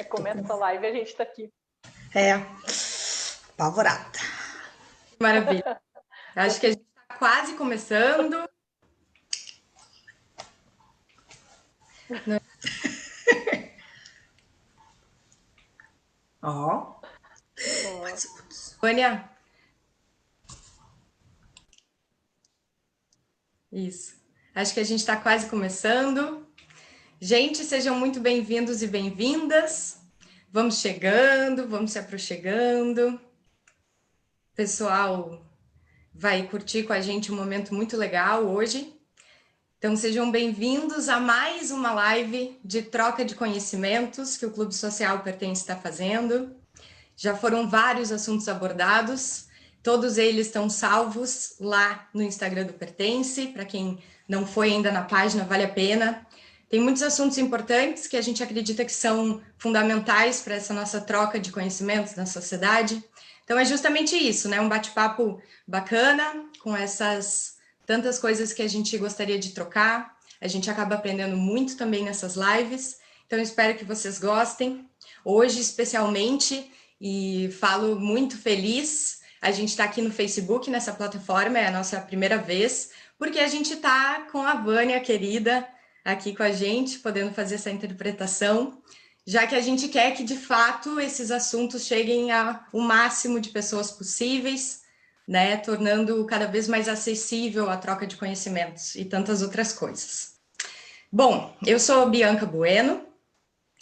Começa a live e a gente tá aqui. Apavorada. Maravilha. Acho que a gente está quase começando. Ó. Vânia. Isso. Acho que a gente está quase começando. Gente, sejam muito bem-vindos e bem-vindas. Vamos chegando, vamos se aproximando. O pessoal vai curtir com a gente um momento muito legal hoje. Então, sejam bem-vindos a mais uma live de troca de conhecimentos que o Clube Social Pertence está fazendo. Já foram vários assuntos abordados, todos eles estão salvos lá no Instagram do Pertence. Para quem não foi ainda na página, vale a pena. Tem muitos assuntos importantes que a gente acredita que são fundamentais para essa nossa troca de conhecimentos na sociedade. Então, é justamente isso, né? Um bate-papo bacana com essas tantas coisas que a gente gostaria de trocar. A gente acaba aprendendo muito também nessas lives. Então, espero que vocês gostem. Hoje, especialmente, e falo muito feliz, a gente está aqui no Facebook, nessa plataforma, é a nossa primeira vez, porque a gente está com a Vânia, querida, aqui com a gente, podendo fazer essa interpretação, já que a gente quer que, de fato, esses assuntos cheguem ao máximo de pessoas possíveis, né, tornando cada vez mais acessível a troca de conhecimentos e tantas outras coisas. Bom, eu sou Bianca Bueno,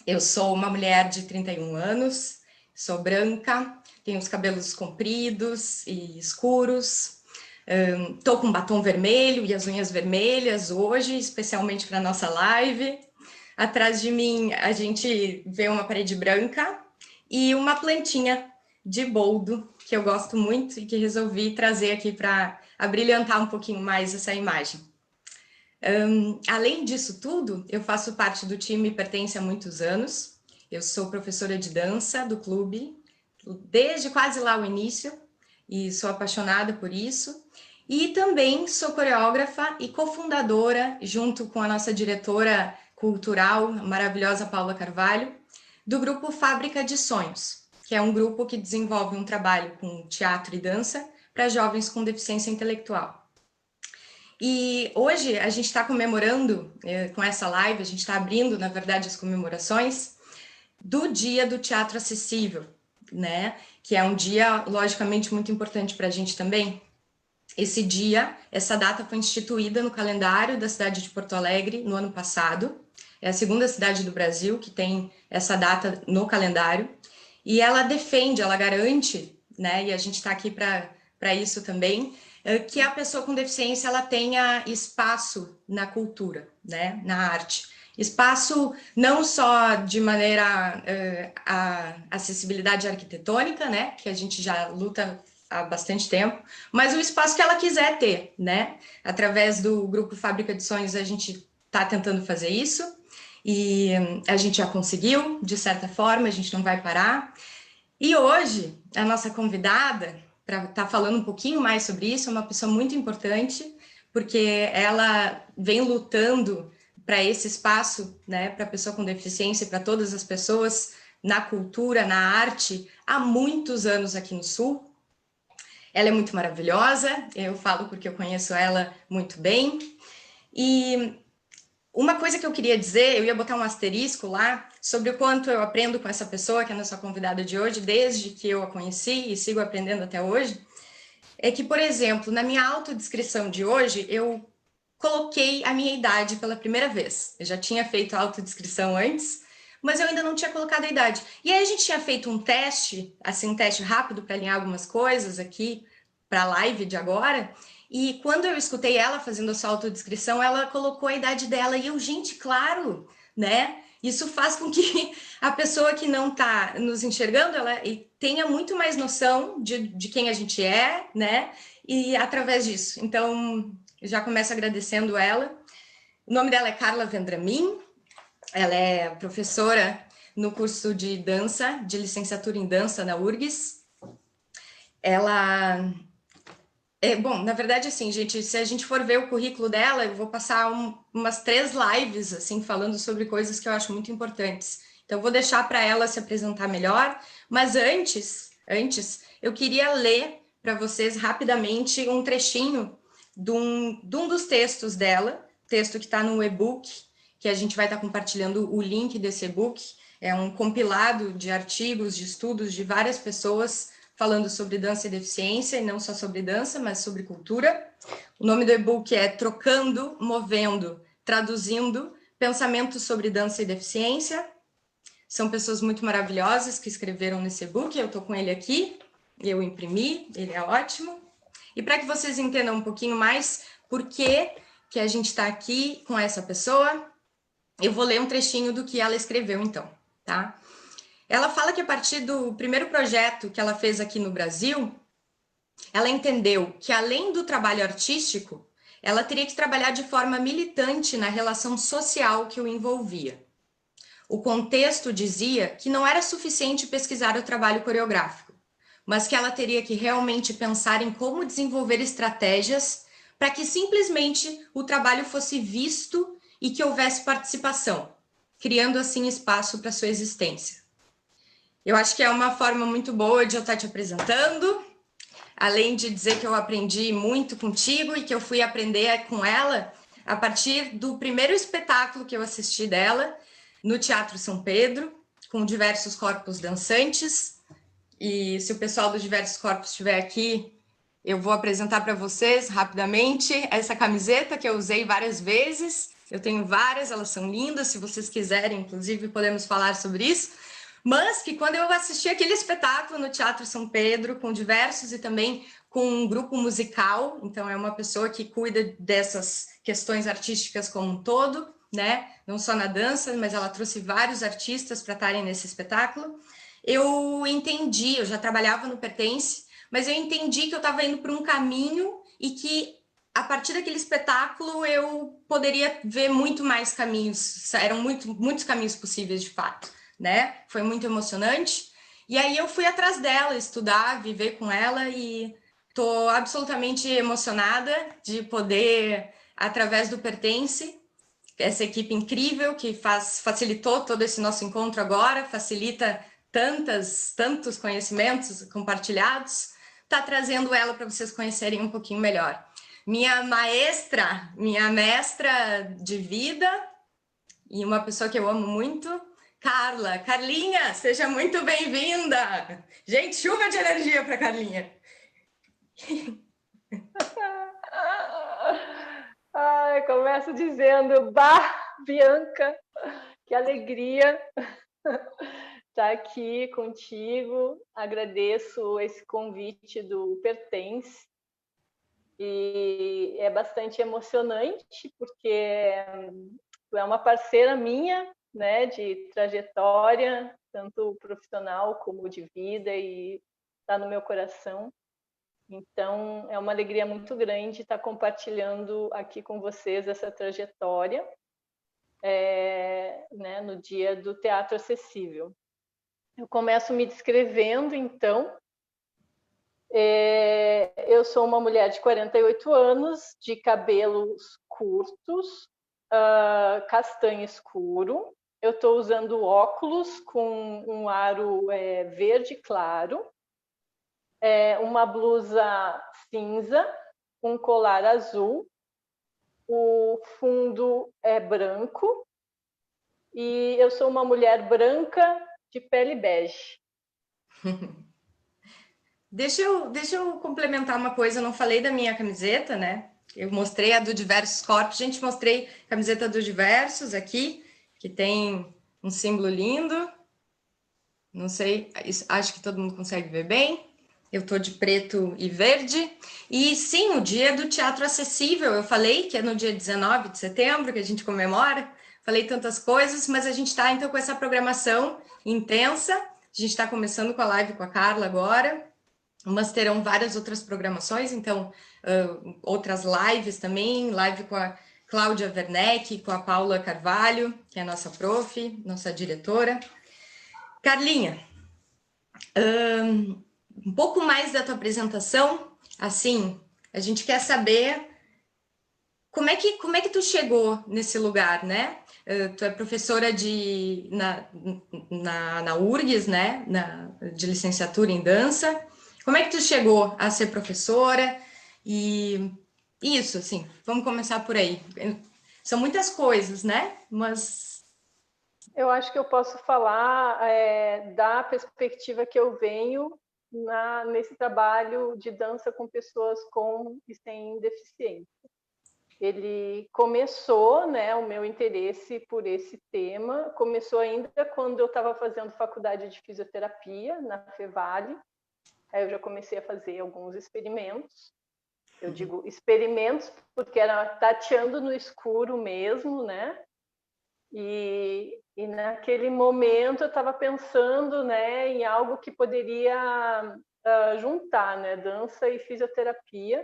eu sou uma mulher de 31 anos, sou branca, tenho os cabelos compridos e escuros, tô com batom vermelho e as unhas vermelhas hoje, especialmente para nossa live. Atrás de mim a gente vê uma parede branca e uma plantinha de boldo, que eu gosto muito e que resolvi trazer aqui para abrilhantar um pouquinho mais essa imagem. Além disso tudo, eu faço parte do time Pertence há muitos anos. Eu sou professora de dança do clube, desde quase lá o início, e sou apaixonada por isso. E também sou coreógrafa e cofundadora, junto com a nossa diretora cultural, a maravilhosa Paula Carvalho, do grupo Fábrica de Sonhos, que é um grupo que desenvolve um trabalho com teatro e dança para jovens com deficiência intelectual. E hoje a gente está comemorando, com essa live, a gente está abrindo, na verdade, as comemorações do Dia do Teatro Acessível, né? Que é um dia, logicamente, muito importante para a gente também. Esse dia, essa data foi instituída no calendário da cidade de Porto Alegre no ano passado. É a segunda cidade do Brasil que tem essa data no calendário. E ela defende, ela garante, né? E a gente está aqui para isso também, que a pessoa com deficiência ela tenha espaço na cultura, né? Na arte. Espaço não só de maneira a acessibilidade arquitetônica, né? Que a gente já luta há bastante tempo, mas o espaço que ela quiser ter, né? Através do grupo Fábrica de Sonhos a gente está tentando fazer isso e a gente já conseguiu, de certa forma, a gente não vai parar. E hoje a nossa convidada para estar falando um pouquinho mais sobre isso é uma pessoa muito importante, porque ela vem lutando para esse espaço, né, para a pessoa com deficiência e para todas as pessoas na cultura, na arte, há muitos anos aqui no Sul. Ela é muito maravilhosa, eu falo porque eu conheço ela muito bem. E uma coisa que eu queria dizer, eu ia botar um asterisco lá, sobre o quanto eu aprendo com essa pessoa, que é a nossa convidada de hoje, desde que eu a conheci e sigo aprendendo até hoje, é que, por exemplo, na minha autodescrição de hoje, eu coloquei a minha idade pela primeira vez. Eu já tinha feito a autodescrição antes, mas eu ainda não tinha colocado a idade. E aí a gente tinha feito um teste, assim, um teste rápido para alinhar algumas coisas aqui para a live de agora, e quando eu escutei ela fazendo a sua autodescrição, ela colocou a idade dela, e eu, gente, claro, né? Isso faz com que a pessoa que não está nos enxergando, ela tenha muito mais noção de quem a gente é, né? E através disso. Então, já começo agradecendo ela. O nome dela é Carla Vendramin, ela é professora no curso de dança, de licenciatura em dança na URGS. Ela... bom, na verdade, assim, gente, se a gente for ver o currículo dela, eu vou passar umas 3 lives, assim, falando sobre coisas que eu acho muito importantes. Então, eu vou deixar para ela se apresentar melhor, mas antes, eu queria ler para vocês rapidamente um trechinho de um dos textos dela, texto que está no e-book, que a gente vai estar compartilhando o link desse e-book. É um compilado de artigos, de estudos de várias pessoas falando sobre dança e deficiência, e não só sobre dança, mas sobre cultura. O nome do e-book é Trocando, Movendo, Traduzindo, Pensamentos sobre Dança e Deficiência. São pessoas muito maravilhosas que escreveram nesse e-book, eu estou com ele aqui, eu imprimi, ele é ótimo. E para que vocês entendam um pouquinho mais por que a gente está aqui com essa pessoa, eu vou ler um trechinho do que ela escreveu então, tá? Ela fala que a partir do primeiro projeto que ela fez aqui no Brasil, ela entendeu que além do trabalho artístico, ela teria que trabalhar de forma militante na relação social que o envolvia. O contexto dizia que não era suficiente pesquisar o trabalho coreográfico, mas que ela teria que realmente pensar em como desenvolver estratégias para que simplesmente o trabalho fosse visto e que houvesse participação, criando assim espaço para sua existência. Eu acho que é uma forma muito boa de eu estar te apresentando, além de dizer que eu aprendi muito contigo e que eu fui aprender com ela a partir do primeiro espetáculo que eu assisti dela, no Teatro São Pedro, com diversos corpos dançantes. E se o pessoal dos diversos corpos estiver aqui, eu vou apresentar para vocês rapidamente essa camiseta que eu usei várias vezes. Eu tenho várias, elas são lindas, se vocês quiserem, inclusive, podemos falar sobre isso. Mas que quando eu assisti aquele espetáculo no Teatro São Pedro, com diversos e também com um grupo musical, então é uma pessoa que cuida dessas questões artísticas como um todo, né? Não só na dança, mas ela trouxe vários artistas para estarem nesse espetáculo. Eu entendi, eu já trabalhava no Pertence, mas eu entendi que eu estava indo por um caminho e que a partir daquele espetáculo eu poderia ver muito mais caminhos, eram muitos caminhos possíveis de fato, né? Foi muito emocionante. E aí eu fui atrás dela, estudar, viver com ela e tô absolutamente emocionada de poder, através do Pertence, essa equipe incrível que facilitou todo esse nosso encontro agora, facilita tantos conhecimentos compartilhados, tá trazendo ela para vocês conhecerem um pouquinho melhor. Minha mestra de vida e uma pessoa que eu amo muito, Carlinha, seja muito bem-vinda! Gente, chuva de energia para Carlinha. Ai, começo dizendo, Bianca, que alegria estar aqui contigo. Agradeço esse convite do Pertence. E é bastante emocionante, porque tu é uma parceira minha, né, de trajetória, tanto profissional como de vida, e está no meu coração. Então, é uma alegria muito grande estar compartilhando aqui com vocês essa trajetória, né, no dia do Teatro Acessível. Eu começo me descrevendo, então. Eu sou uma mulher de 48 anos, de cabelos curtos, castanho escuro. Eu estou usando óculos com um aro verde claro, uma blusa cinza, um colar azul, o fundo é branco e eu sou uma mulher branca de pele bege. Deixa eu complementar uma coisa, eu não falei da minha camiseta, né? Eu mostrei a do Diversos Corpos, gente, mostrei a camiseta do Diversos aqui, que tem um símbolo lindo. Não sei, acho que todo mundo consegue ver bem. Eu tô de preto e verde. E sim, o dia do Teatro Acessível, eu falei que é no dia 19 de setembro que a gente comemora. Falei tantas coisas, mas a gente tá então com essa programação intensa. A gente está começando com a live com a Carla agora, mas terão várias outras programações, então outras lives também, live com a Cláudia Werneck, com a Paula Carvalho, que é a nossa prof, nossa diretora. Carlinha, um pouco mais da tua apresentação, assim, a gente quer saber como é que tu chegou nesse lugar, né? Tu é professora na URGS, né? De licenciatura em dança. Como é que tu chegou a ser professora? E isso, assim, vamos começar por aí. São muitas coisas, né? Mas... Eu acho que eu posso falar da perspectiva que eu venho nesse trabalho de dança com pessoas com e sem deficiência. Ele começou, né, o meu interesse por esse tema, começou ainda quando eu estava fazendo faculdade de fisioterapia na Fevale. Aí eu já comecei a fazer alguns experimentos. Eu digo experimentos porque era tateando no escuro mesmo, né? E naquele momento eu estava pensando, né, em algo que poderia juntar, né, dança e fisioterapia,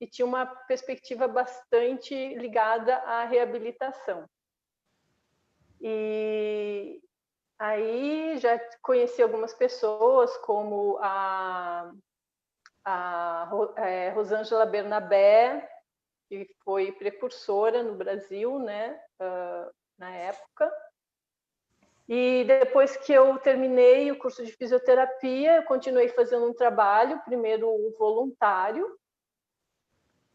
e tinha uma perspectiva bastante ligada à reabilitação. E aí já conheci algumas pessoas, como a Rosângela Bernabé, que foi precursora no Brasil, né, na época. E depois que eu terminei o curso de fisioterapia, eu continuei fazendo um trabalho, primeiro voluntário,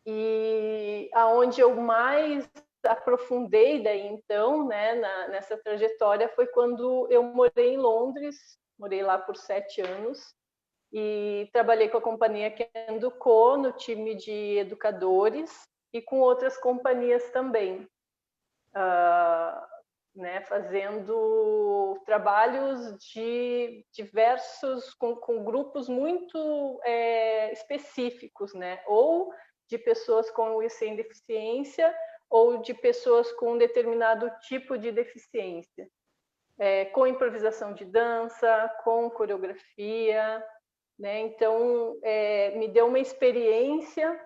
e aonde eu mais aprofundei daí então, né, nessa trajetória, foi quando eu morei em Londres, morei lá por 7 anos, e trabalhei com a companhia Kendo Co no time de educadores e com outras companhias também, né, fazendo trabalhos de diversos, com grupos muito específicos, né, ou de pessoas com e sem deficiência, ou de pessoas com um determinado tipo de deficiência, com improvisação de dança, com coreografia, né? Então, me deu uma experiência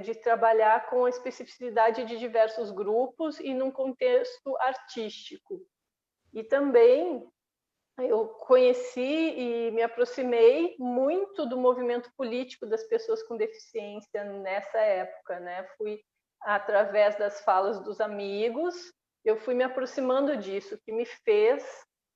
de trabalhar com a especificidade de diversos grupos e num contexto artístico. E também eu conheci e me aproximei muito do movimento político das pessoas com deficiência nessa época, né? Fui através das falas dos amigos, eu fui me aproximando disso, que me fez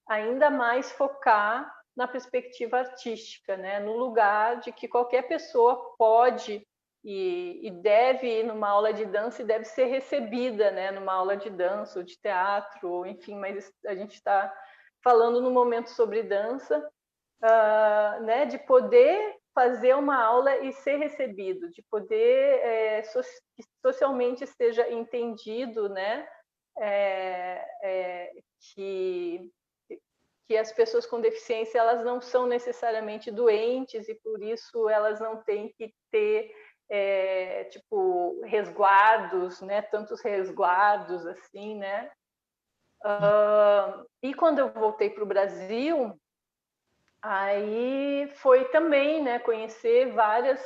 ainda mais focar na perspectiva artística, né? No lugar de que qualquer pessoa pode e deve ir numa aula de dança e deve ser recebida, né? Numa aula de dança ou de teatro, enfim, mas a gente está falando no momento sobre dança, né? De poder fazer uma aula e ser recebido, de poder que socialmente seja entendido, né? Que as pessoas com deficiência elas não são necessariamente doentes e por isso elas não têm que ter tipo resguardos, né? Tantos resguardos assim, né? E quando eu voltei para o Brasil, aí foi também, né? Conhecer várias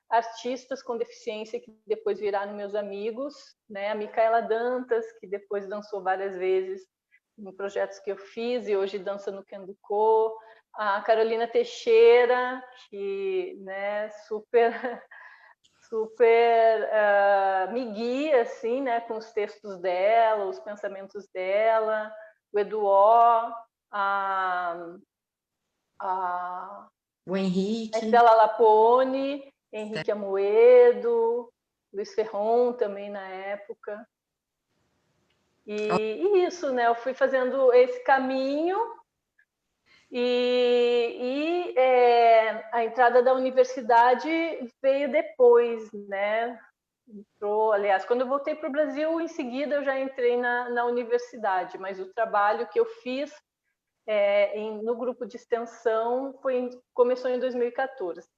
artistas com deficiência que depois viraram meus amigos, né? A Micaela Dantas, que depois dançou várias vezes em projetos que eu fiz e hoje dança no Kendo Co, a Carolina Teixeira, que, né, super me guia assim, né, com os textos dela, os pensamentos dela, o Eduó, O Henrique. a Estela Lapone, Henrique Amoedo, Luiz Ferron também na época. E isso, né? Eu fui fazendo esse caminho e a entrada da universidade veio depois, né? Aliás, quando eu voltei para o Brasil, em seguida eu já entrei na universidade, mas o trabalho que eu fiz no grupo de extensão começou em 2014.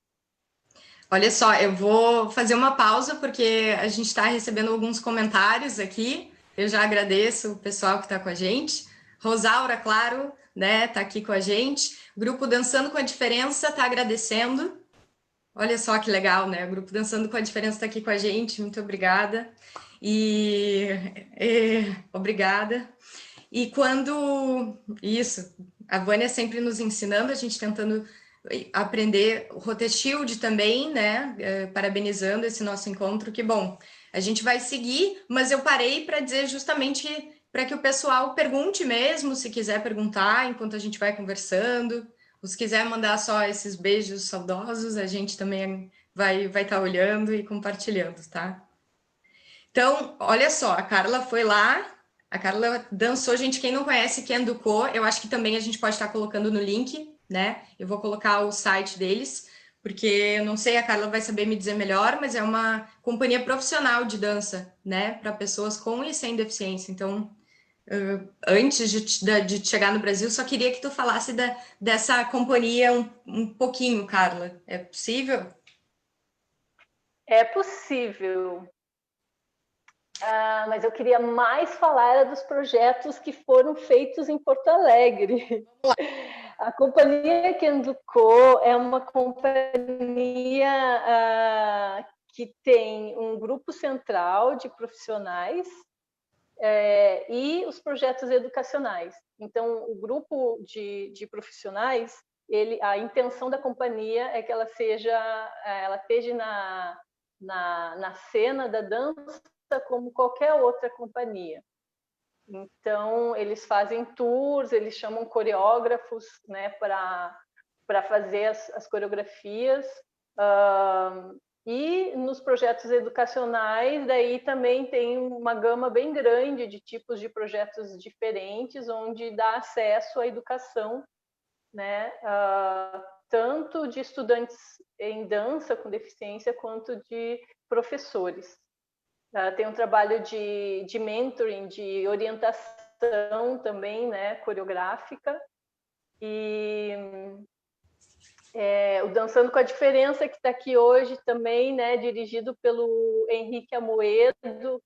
Olha só, eu vou fazer uma pausa porque a gente está recebendo alguns comentários aqui. Eu já agradeço o pessoal que está com a gente. Rosaura, claro, né, tá aqui com a gente. Grupo Dançando com a Diferença tá agradecendo. Olha só que legal, né? O Grupo Dançando com a Diferença tá aqui com a gente. Muito obrigada. Obrigada. E quando... Isso, a Vânia sempre nos ensinando, a gente tentando aprender o Roteshield também, né? Parabenizando esse nosso encontro. Que bom, A gente vai seguir, mas eu parei para dizer justamente para que o pessoal pergunte mesmo, se quiser perguntar, enquanto a gente vai conversando. Ou se quiser mandar só esses beijos saudosos, a gente também vai estar olhando e compartilhando, tá? Então, olha só, a Carla foi lá, a Carla dançou, gente, quem não conhece Kendo Co, eu acho que também a gente pode estar colocando no link, né? Eu vou colocar o site deles, porque eu não sei, a Carla vai saber me dizer melhor, mas é uma companhia profissional de dança, né? Para pessoas com e sem deficiência. Então, antes de chegar no Brasil, só queria que tu falasse dessa companhia um pouquinho, Carla. É possível? É possível. Mas eu queria mais falar dos projetos que foram feitos em Porto Alegre. A companhia Kenduco é uma companhia que tem um grupo central de profissionais e os projetos educacionais. Então, o grupo de profissionais, a intenção da companhia é que ela esteja na cena da dança como qualquer outra companhia. Então, eles fazem tours, eles chamam coreógrafos, né, para fazer as coreografias. E nos projetos educacionais, daí também tem uma gama bem grande de tipos de projetos diferentes, onde dá acesso à educação, né, tanto de estudantes em dança com deficiência, quanto de professores. Tem um trabalho de mentoring, de orientação também, né, coreográfica. E o Dançando com a Diferença, que está aqui hoje também, né, dirigido pelo Henrique Amoedo.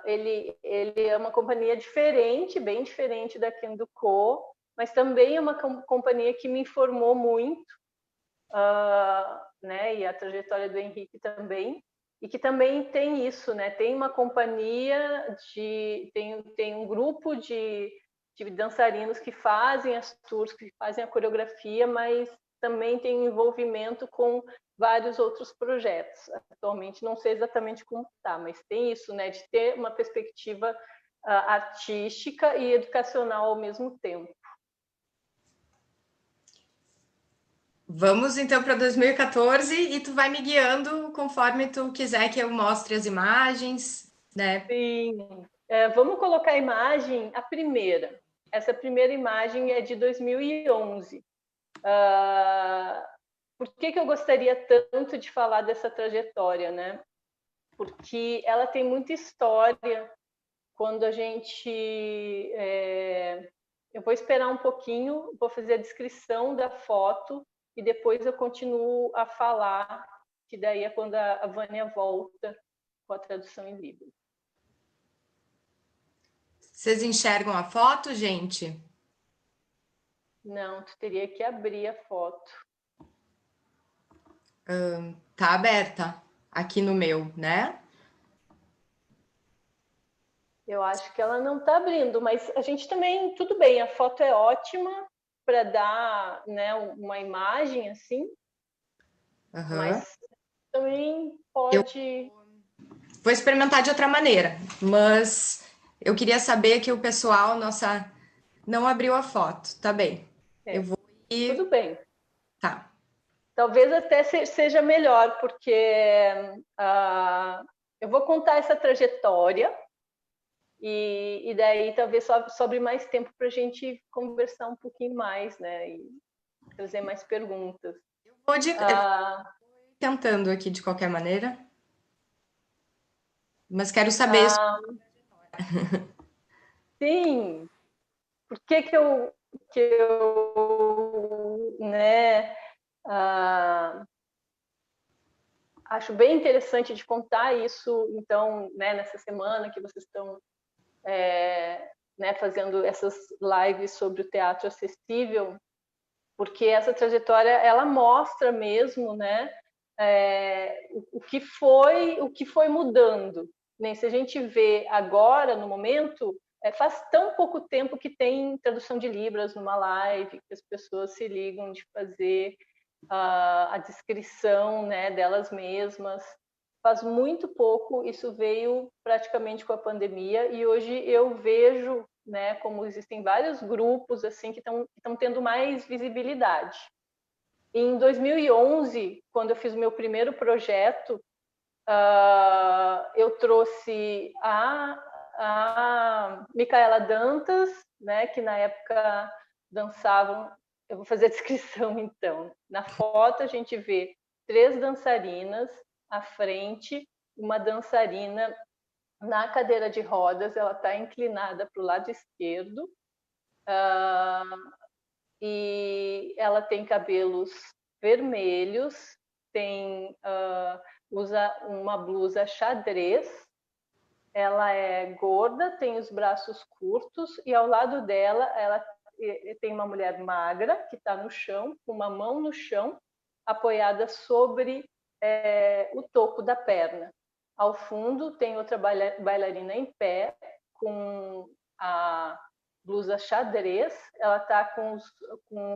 Ele é uma companhia diferente, bem diferente da Kendo Co, mas também é uma companhia que me informou muito, né, e a trajetória do Henrique também, e que também tem isso, né, tem uma companhia, tem um grupo de dançarinos que fazem as tours, que fazem a coreografia, mas também tem um envolvimento com vários outros projetos. Atualmente não sei exatamente como está, mas tem isso, né, de ter uma perspectiva artística e educacional ao mesmo tempo. Vamos então para 2014 e tu vai me guiando conforme tu quiser que eu mostre as imagens, né? Sim. Vamos colocar a imagem, a primeira. Essa primeira imagem é de 2011. Por que eu gostaria tanto de falar dessa trajetória, né? Porque ela tem muita história. Quando a gente... eu vou esperar um pouquinho, vou fazer a descrição da foto e depois eu continuo a falar, que daí é quando a Vânia volta com a tradução em Libras. Vocês enxergam a foto, gente? Não, tu teria que abrir a foto. Tá aberta aqui no meu, né? Eu acho que ela não está abrindo, mas a gente também, tudo bem, a foto é ótima para dar, né, uma imagem assim, mas também pode... Vou experimentar de outra maneira, mas eu queria saber que o pessoal, nossa, não abriu a foto. Tá bem. Eu vou ir. Tudo bem. Tá. Talvez até seja melhor, porque eu vou contar essa trajetória e daí talvez sobre mais tempo para a gente conversar um pouquinho mais, né? E trazer mais perguntas. Eu vou tentando aqui de qualquer maneira, mas quero saber. Sim. Por que eu né, acho bem interessante de contar isso, então, né, nessa semana que vocês estão né, fazendo essas lives sobre o teatro acessível, porque essa trajetória ela mostra mesmo, né, o que foi mudando. Nem se a gente vê agora no momento, faz tão pouco tempo que tem tradução de Libras numa live, que as pessoas se ligam de fazer a descrição, né, delas mesmas. faz muito pouco, isso veio praticamente com a pandemia, e hoje eu vejo, né, como existem vários grupos assim que estão tendo mais visibilidade. Em 2011, quando eu fiz o meu primeiro projeto, eu trouxe a Micaela Dantas, né, que na época dançavam. Eu vou fazer a descrição então. Na foto a gente vê 3 dançarinas à frente, uma dançarina na cadeira de rodas, ela está inclinada para o lado esquerdo, e ela tem cabelos vermelhos, usa uma blusa xadrez, ela é gorda, tem os braços curtos, e ao lado dela ela tem uma mulher magra que está no chão, com uma mão no chão, apoiada sobre o topo da perna. Ao fundo tem outra bailarina em pé, com a blusa xadrez, ela está com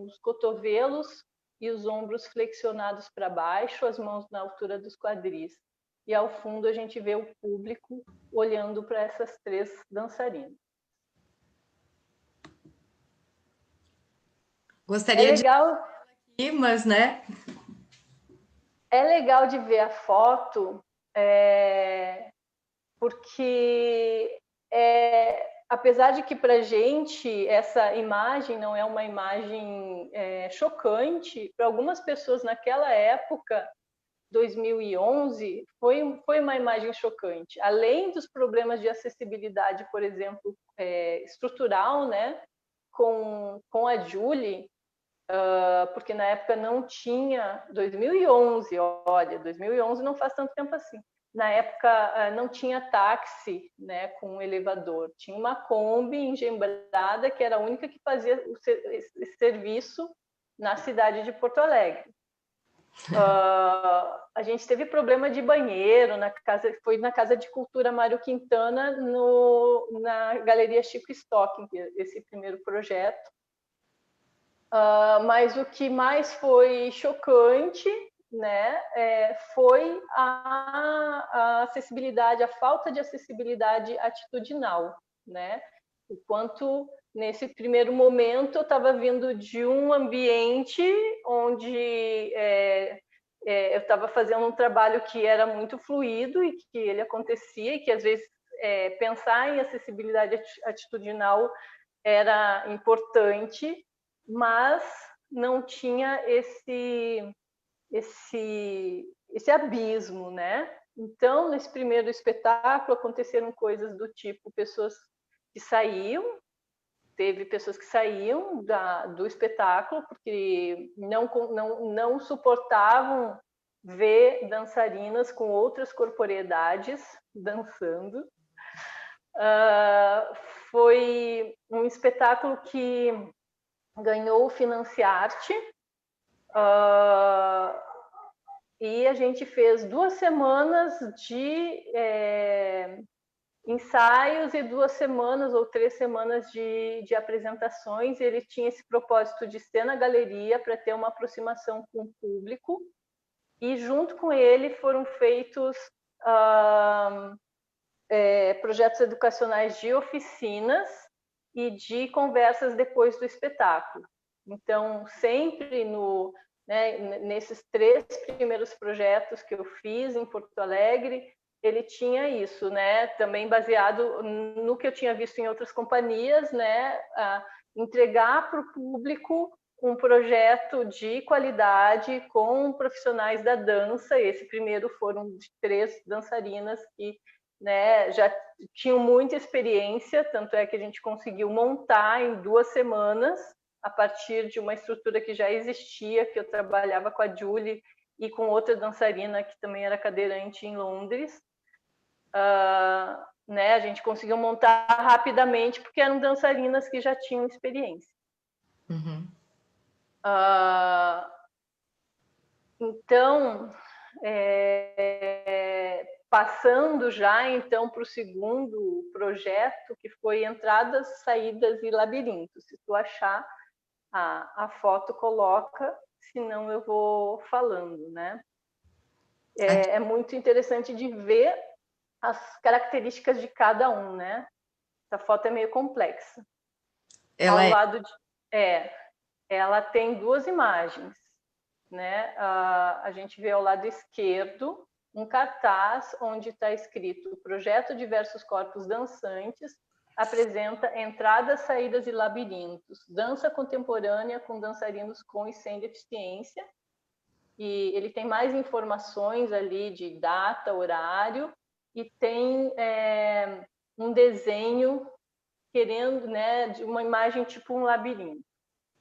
os cotovelos e os ombros flexionados para baixo, as mãos na altura dos quadris. E ao fundo a gente vê o público olhando para essas 3 dançarinas. Gostaria de ir, mas, né? É legal de ver a foto, porque apesar de que para a gente essa imagem não é uma imagem chocante, para algumas pessoas naquela época, 2011, foi uma imagem chocante. Além dos problemas de acessibilidade, por exemplo, estrutural, né, com a Julie, porque na época não tinha, 2011, olha, 2011 não faz tanto tempo assim. Na época não tinha táxi, né, com elevador. Tinha uma Kombi engembrada que era a única que fazia esse serviço na cidade de Porto Alegre. A gente teve problema de banheiro foi na Casa de Cultura Mário Quintana, na Galeria Chico Stocking, esse primeiro projeto. Mas o que mais foi chocante, né, foi a acessibilidade, a falta de acessibilidade atitudinal, né? O quanto nesse primeiro momento eu estava vindo de um ambiente onde eu estava fazendo um trabalho que era muito fluido e que ele acontecia, e que às vezes pensar em acessibilidade atitudinal era importante, mas não tinha esse abismo, né? Então, nesse primeiro espetáculo aconteceram coisas do tipo pessoas que saíam, teve pessoas que saíam do espetáculo porque não suportavam ver dançarinas com outras corporeidades dançando. Foi um espetáculo que ganhou o Financiarte, e a gente fez 2 semanas de ensaios e 2 semanas ou 3 semanas de apresentações. Ele tinha esse propósito de ser na galeria para ter uma aproximação com o público, e junto com ele foram feitos projetos educacionais de oficinas e de conversas depois do espetáculo. Então, sempre nesses 3 primeiros projetos que eu fiz em Porto Alegre, ele tinha isso, né? Também baseado no que eu tinha visto em outras companhias, né? Entregar para o público um projeto de qualidade com profissionais da dança. Esse primeiro foram de 3 dançarinas que, né, já tinham muita experiência, tanto é que a gente conseguiu montar em 2 semanas, a partir de uma estrutura que já existia, que eu trabalhava com a Julie e com outra dançarina que também era cadeirante em Londres. Né, a gente conseguiu montar rapidamente, porque eram dançarinas que já tinham experiência. Uhum. Então, passando já então para o segundo projeto, que foi Entradas, Saídas e Labirintos. Se tu achar a foto, coloca, senão eu vou falando, né? É muito interessante de ver as características de cada um, né? Essa foto é meio complexa. Ela tem duas imagens, né? A gente vê ao lado esquerdo um cartaz onde está escrito: o projeto Diversos Corpos Dançantes apresenta entradas, saídas e labirintos, dança contemporânea com dançarinos com e sem deficiência. E ele tem mais informações ali de data, horário, e tem um desenho querendo, né, de uma imagem tipo um labirinto.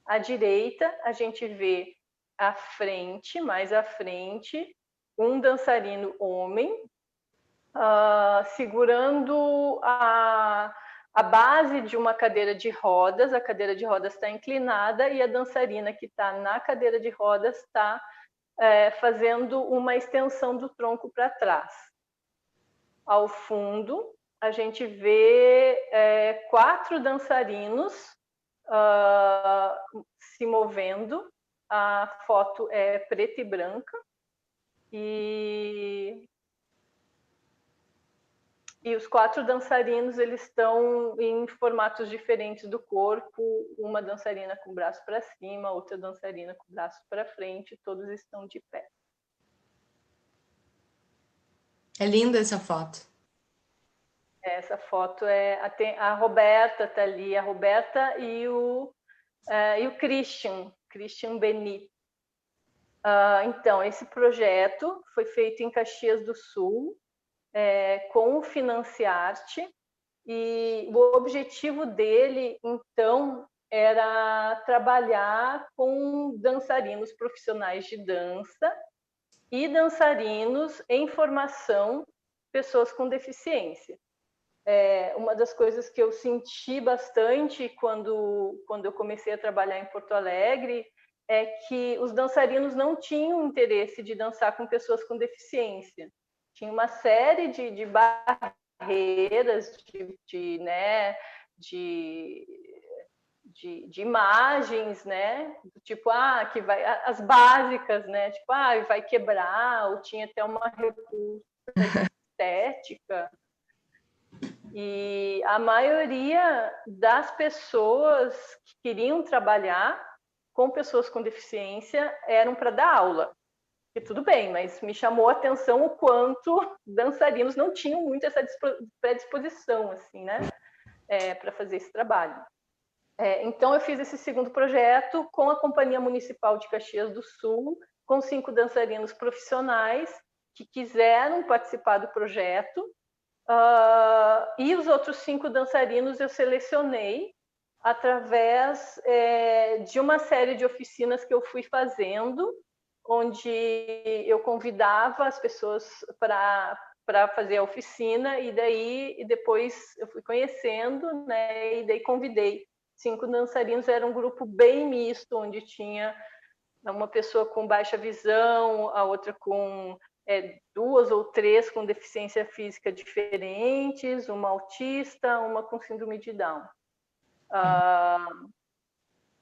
À direita, a gente vê à frente, mais à frente, um dançarino homem segurando a base de uma cadeira de rodas. A cadeira de rodas está inclinada e a dançarina que está na cadeira de rodas está fazendo uma extensão do tronco para trás. Ao fundo, a gente vê 4 dançarinos se movendo. A foto é preta e branca e os 4 dançarinos eles estão em formatos diferentes do corpo. Uma dançarina com o braço para cima, outra dançarina com o braço para frente. Todos estão de pé. É linda essa foto. Essa foto a Roberta está ali, a Roberta e o Christian Benit. Então, esse projeto foi feito em Caxias do Sul, com o Financiarte, e o objetivo dele, então, era trabalhar com dançarinos profissionais de dança e dançarinos em formação, pessoas com deficiência. Uma das coisas que eu senti bastante quando eu comecei a trabalhar em Porto Alegre é que os dançarinos não tinham interesse de dançar com pessoas com deficiência. Tinha uma série de barreiras, de imagens, né? Tipo, que vai, as básicas, né? Tipo, vai quebrar, ou tinha até uma repulsa estética. E a maioria das pessoas que queriam trabalhar com pessoas com deficiência eram para dar aula. E tudo bem, mas me chamou a atenção o quanto dançarinos não tinham muito essa predisposição, assim, né, para fazer esse trabalho. Então, eu fiz esse segundo projeto com a Companhia Municipal de Caxias do Sul, com 5 dançarinos profissionais que quiseram participar do projeto. E os outros 5 dançarinos eu selecionei através de uma série de oficinas que eu fui fazendo, onde eu convidava as pessoas para fazer a oficina, e depois eu fui conhecendo, né, e daí convidei 5 dançarinos. Era um grupo bem misto, onde tinha uma pessoa com baixa visão, a outra com 2 ou 3 com deficiência física diferentes, uma autista, uma com síndrome de Down.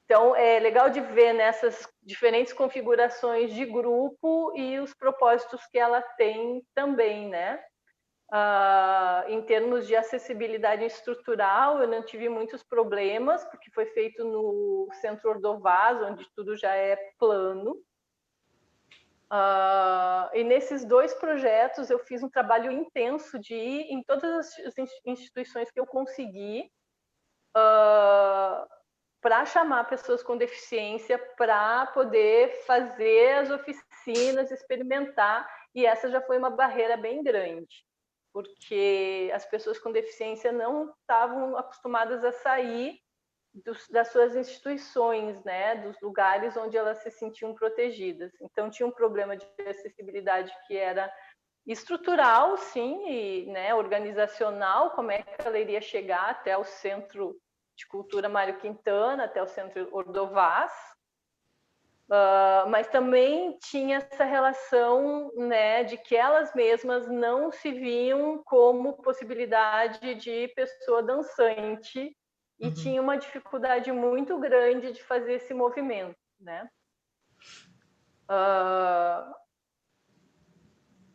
Então, é legal de ver nessas diferentes configurações de grupo e os propósitos que ela tem também, né? Em termos de acessibilidade estrutural, eu não tive muitos problemas, porque foi feito no Centro Ordovás, onde tudo já é plano. E nesses 2 projetos eu fiz um trabalho intenso de ir em todas as instituições que eu consegui para chamar pessoas com deficiência para poder fazer as oficinas, experimentar, e essa já foi uma barreira bem grande, porque as pessoas com deficiência não estavam acostumadas a sair das suas instituições, né, dos lugares onde elas se sentiam protegidas. Então, tinha um problema de acessibilidade que era estrutural, sim, e, né, organizacional, como é que ela iria chegar até o Centro de Cultura Mário Quintana, até o Centro Ordovás, mas também tinha essa relação, né, de que elas mesmas não se viam como possibilidade de pessoa dançante, e tinha uma dificuldade muito grande de fazer esse movimento, né?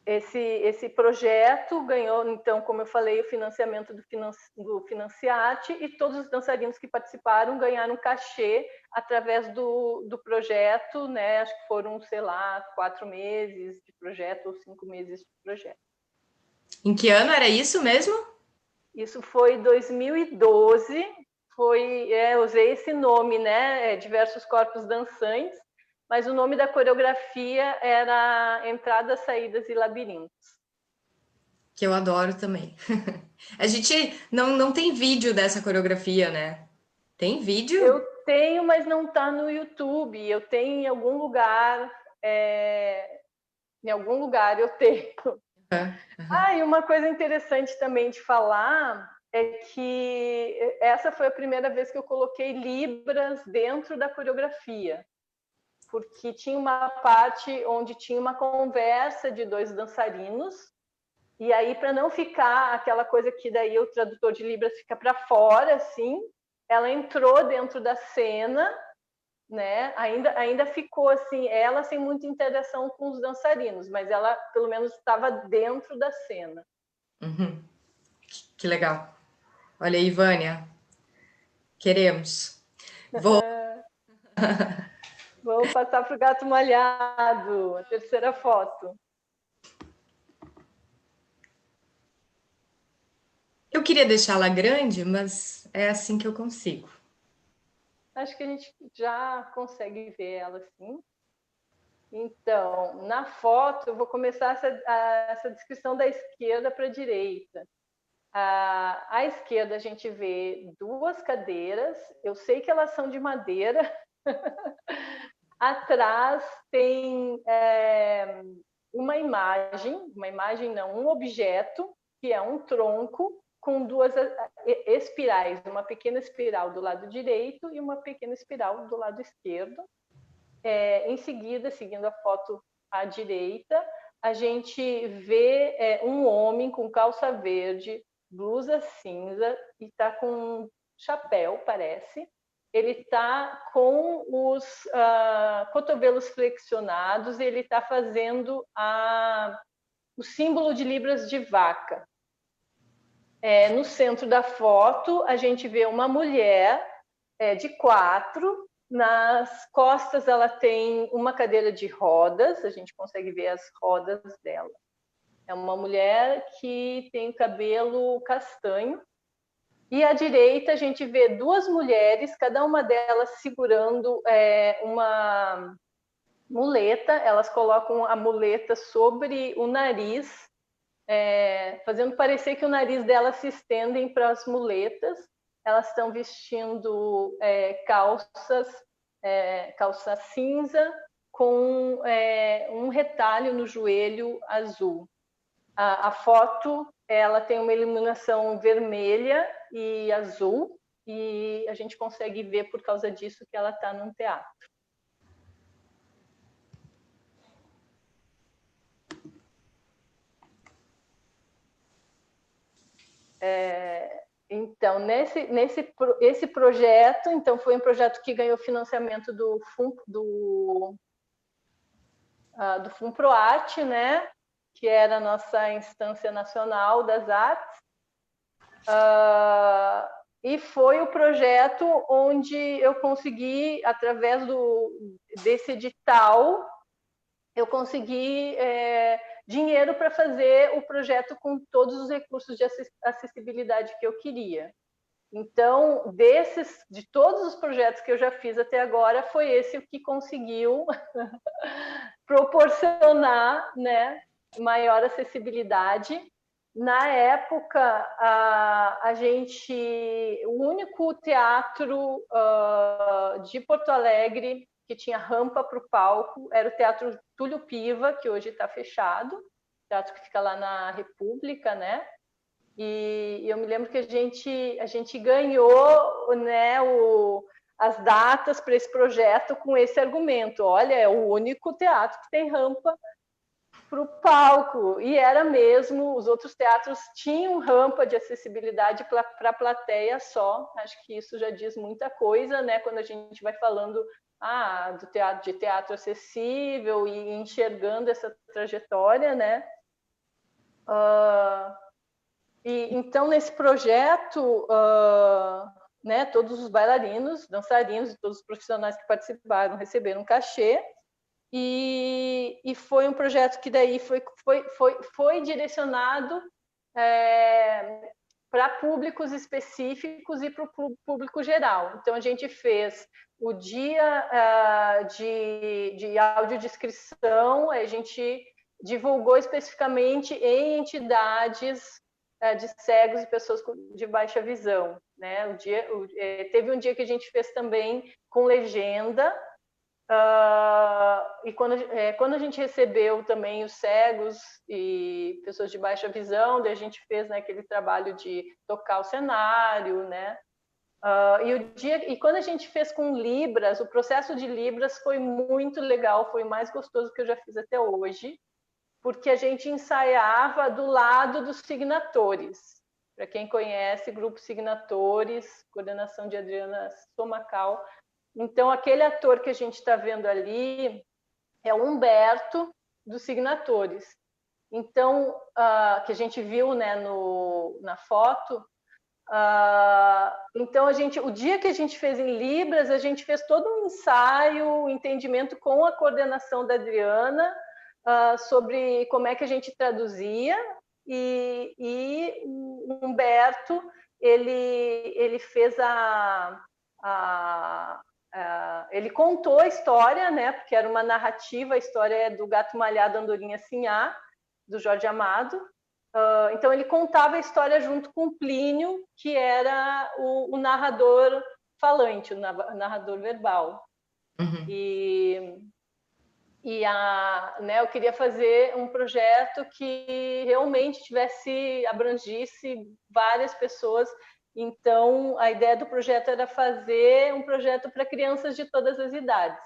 esse projeto ganhou, então, como eu falei, o financiamento do Financiarte, e todos os dançarinos que participaram ganharam cachê através do projeto, né? Acho que foram, sei lá, 4 meses de projeto ou 5 meses de projeto. Em que ano era isso mesmo? Isso foi 2012, usei esse nome, né? Diversos corpos dançantes, mas o nome da coreografia era Entradas, Saídas e Labirintos. Que eu adoro também. A gente não tem vídeo dessa coreografia, né? Tem vídeo? Eu tenho, mas não está no YouTube. Eu tenho em algum lugar. Em algum lugar eu tenho. E uma coisa interessante também de falar é que essa foi a primeira vez que eu coloquei Libras dentro da coreografia, porque tinha uma parte onde tinha uma conversa de 2 dançarinos, e aí, para não ficar aquela coisa que daí o tradutor de Libras fica para fora, assim, ela entrou dentro da cena, né? Ainda ficou assim, ela sem muita interação com os dançarinos, mas ela pelo menos estava dentro da cena. Uhum. Que legal. Olha aí, Vânia. Queremos. Vou. Vamos passar para o gato malhado, a terceira foto. Eu queria deixá-la grande, mas é assim que eu consigo. Acho que a gente já consegue ver ela assim. Então, na foto, eu vou começar essa descrição da esquerda para a direita. À esquerda, a gente vê 2 cadeiras. Eu sei que elas são de madeira. Atrás tem uma imagem não, um objeto, que é um tronco com 2 espirais, uma pequena espiral do lado direito e uma pequena espiral do lado esquerdo. Em seguida, seguindo a foto à direita, a gente vê um homem com calça verde, blusa cinza e está com um chapéu, parece. Ele está com os cotovelos flexionados e ele está fazendo o símbolo de Libras de vaca. No centro da foto, a gente vê uma mulher de 4. Nas costas, ela tem uma cadeira de rodas, a gente consegue ver as rodas dela. É uma mulher que tem cabelo castanho. E à direita, a gente vê 2 mulheres, cada uma delas segurando uma muleta. Elas colocam a muleta sobre o nariz, fazendo parecer que o nariz delas se estendem para as muletas. Elas estão vestindo calça cinza com um retalho no joelho azul. A foto ela tem uma iluminação vermelha e azul, e a gente consegue ver por causa disso que ela está num teatro. Então, esse projeto, então, foi um projeto que ganhou financiamento do FUNPROARTE, né? Que era a nossa instância nacional das artes. E foi o projeto onde eu consegui, através desse edital, eu consegui dinheiro para fazer o projeto com todos os recursos de acessibilidade que eu queria. Então, de todos os projetos que eu já fiz até agora, foi esse o que conseguiu proporcionar, né, maior acessibilidade. Na época, o único teatro de Porto Alegre que tinha rampa para o palco era o Teatro Túlio Piva, que hoje está fechado, teatro que fica lá na República, né? E eu me lembro que a gente ganhou, né, as datas para esse projeto com esse argumento. Olha, é o único teatro que tem rampa para o palco. E era mesmo, os outros teatros tinham rampa de acessibilidade para a plateia só. Acho que isso já diz muita coisa, né? Quando a gente vai falando de teatro acessível e enxergando essa trajetória, né? E então, nesse projeto, né, todos os bailarinos, dançarinos e todos os profissionais que participaram receberam um cachê, e foi um projeto que daí foi direcionado para públicos específicos e para o público geral. Então, a gente fez o dia de audiodescrição, a gente divulgou especificamente em entidades de cegos e pessoas de baixa visão, né? Teve um dia que a gente fez também com legenda, e quando a gente recebeu também os cegos e pessoas de baixa visão, daí a gente fez, né, aquele trabalho de tocar o cenário, né? E quando a gente fez com Libras, o processo de Libras foi muito legal, foi o mais gostoso que eu já fiz até hoje, porque a gente ensaiava do lado dos signatores. Para quem conhece, Grupo Signatores, coordenação de Adriana Somacal. Então, aquele ator que a gente está vendo ali é o Humberto, dos Signatores. Então, que a gente viu, né, na foto. Então, o dia que a gente fez em Libras, a gente fez todo um ensaio, um entendimento com a coordenação da Adriana, sobre como é que a gente traduzia, e o Humberto ele fez ele contou a história, né, porque era uma narrativa, a história é do Gato Malhado Andorinha Sinhá, do Jorge Amado. Então ele contava a história junto com Plínio, que era o narrador falante, o narrador verbal. Uhum. Né, eu queria fazer um projeto que realmente abrangisse várias pessoas. Então, a ideia do projeto era fazer um projeto para crianças de todas as idades.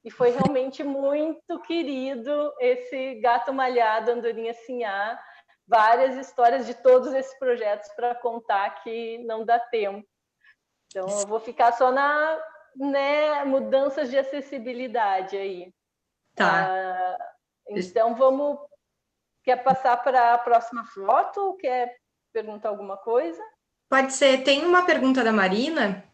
E foi realmente muito querido esse Gato Malhado, Andorinha Sinhá, várias histórias de todos esses projetos para contar que não dá tempo. Então, eu vou ficar só né, mudanças de acessibilidade aí. Tá. Então, quer passar para a próxima foto ou quer perguntar alguma coisa? Pode ser. Tem uma pergunta da Marina,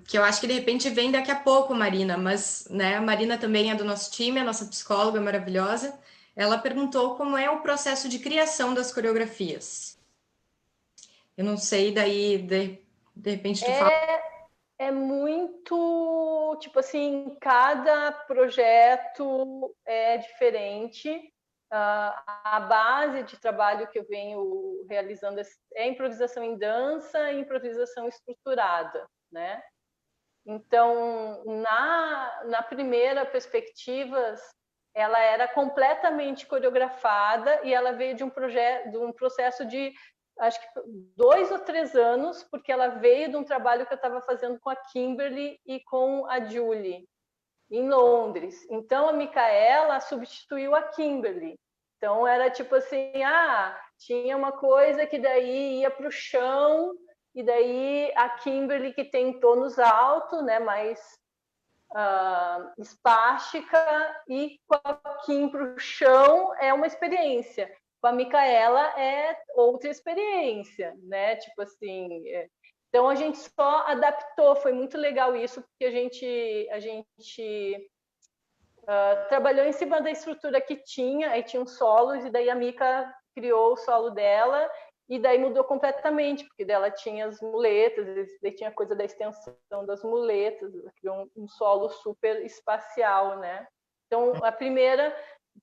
que eu acho que de repente vem daqui a pouco, Marina, mas né, a Marina também é do nosso time, a nossa psicóloga maravilhosa. Ela perguntou como é o processo de criação das coreografias. Eu não sei, daí de repente tu fala. É muito, tipo assim, cada projeto é diferente. A base de trabalho que eu venho realizando é improvisação em dança e improvisação estruturada, né? Então, na primeira perspectivas, ela era completamente coreografada e ela veio de um processo de, acho que 2 ou 3 anos, porque ela veio de um trabalho que eu estava fazendo com a Kimberly e com a Julie, em Londres. Então, a Micaela substituiu a Kimberly. Então, era tipo assim, tinha uma coisa que daí ia para o chão, e daí a Kimberly, que tem tônus alto, né, mais espástica, e com a Kim para o chão é uma experiência. Com a Micaela é outra experiência, né? Tipo assim. Então a gente só adaptou, foi muito legal isso, porque a gente trabalhou em cima da estrutura que tinha, aí tinha uns solos, e daí a Mica criou o solo dela, e daí mudou completamente, porque dela tinha as muletas, daí tinha coisa da extensão das muletas, criou um solo super espacial, né? Então, a primeira,